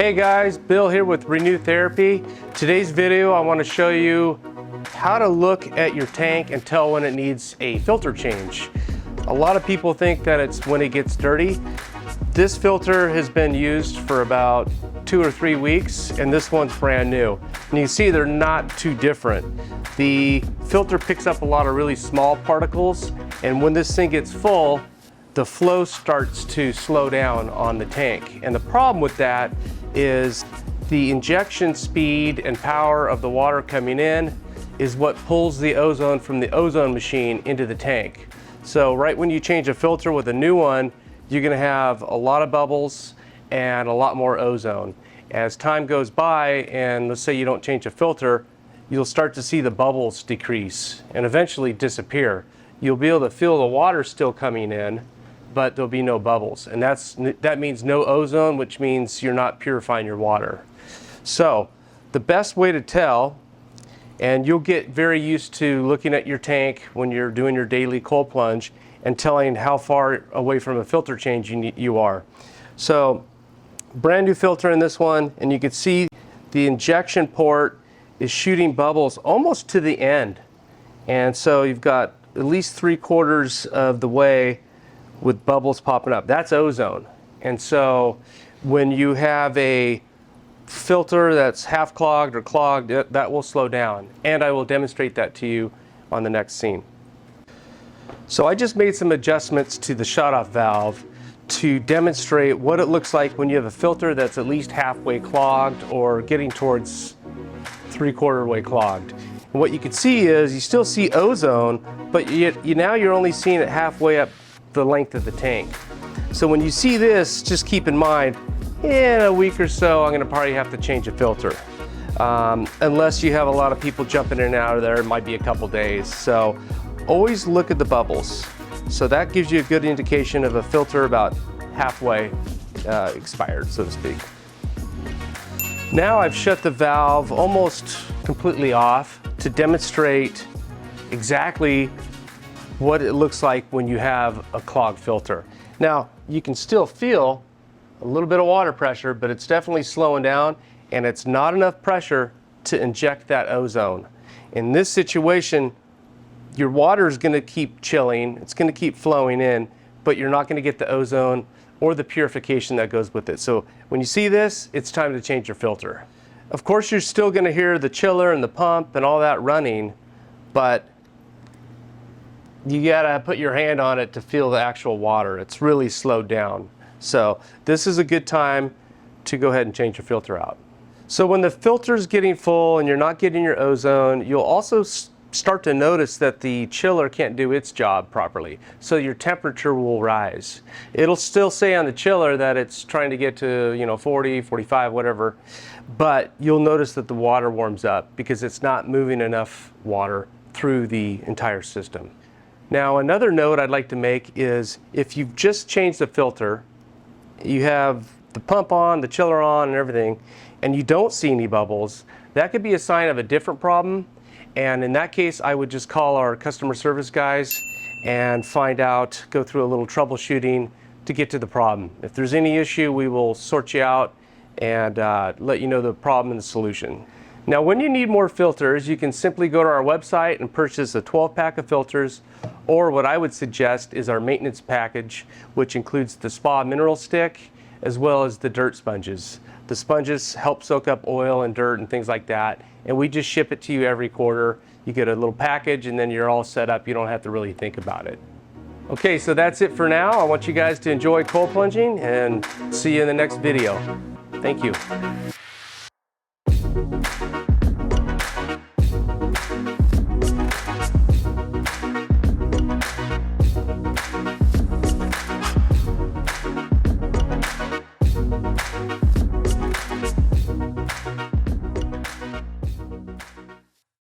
Hey guys, Bill here with Renu Therapy. Today's video I want to show you how to look at your tank and tell when it needs a filter change. A lot of people think that it's when it gets dirty. This filter has been used for about 2 or 3 weeks and this one's brand new. And you see they're not too different. The filter picks up a lot of really small particles, and when this thing gets full, the flow starts to slow down on the tank. And the problem with that is the injection speed and power of the water coming in is what pulls the ozone from the ozone machine into the tank. So right when you change a filter with a new one, you're gonna have a lot of bubbles and a lot more ozone. As time goes by, and let's say you don't change a filter, you'll start to see the bubbles decrease and eventually disappear. You'll be able to feel the water still coming in, but there'll be no bubbles. And that means no ozone, which means you're not purifying your water. So the best way to tell, and you'll get very used to looking at your tank when you're doing your daily cold plunge and telling how far away from a filter change you are. So brand new filter in this one, and you can see the injection port is shooting bubbles almost to the end. And so you've got at least 3/4 of the way with bubbles popping up. That's ozone. And so when you have a filter that's half clogged or clogged, that will slow down. And I will demonstrate that to you on the next scene. So I just made some adjustments to the shutoff valve to demonstrate what it looks like when you have a filter that's at least halfway clogged or getting towards 3/4 way clogged. And what you can see is you still see ozone, but now you're only seeing it halfway up the length of the tank. So when you see this, just keep in mind, in a week or so, I'm gonna probably have to change a filter. Unless you have a lot of people jumping in and out of there, it might be a couple days. So always look at the bubbles. So that gives you a good indication of a filter about halfway expired, so to speak. Now I've shut the valve almost completely off to demonstrate exactly what it looks like when you have a clogged filter. Now, you can still feel a little bit of water pressure, but it's definitely slowing down, and it's not enough pressure to inject that ozone. In this situation, your water is gonna keep chilling, it's gonna keep flowing in, but you're not gonna get the ozone or the purification that goes with it. So when you see this, it's time to change your filter. Of course, you're still gonna hear the chiller and the pump and all that running, but you gotta put your hand on it to feel the actual water. It's really slowed down. So this is a good time to go ahead and change your filter out. So when the filter's getting full and you're not getting your ozone, you'll also start to notice that the chiller can't do its job properly. So your temperature will rise. It'll still say on the chiller that it's trying to get to 40, 45, whatever, but you'll notice that the water warms up because it's not moving enough water through the entire system. Now another note I'd like to make is if you've just changed the filter, you have the pump on, the chiller on and everything, and you don't see any bubbles, that could be a sign of a different problem. And in that case, I would just call our customer service guys and find out, go through a little troubleshooting to get to the problem. If there's any issue, we will sort you out and let you know the problem and the solution. Now, when you need more filters, you can simply go to our website and purchase a 12-pack of filters, or what I would suggest is our maintenance package, which includes the spa mineral stick, as well as the dirt sponges. The sponges help soak up oil and dirt and things like that, and we just ship it to you every quarter. You get a little package and then you're all set up. You don't have to really think about it. Okay, so that's it for now. I want you guys to enjoy cold plunging and see you in the next video. Thank you.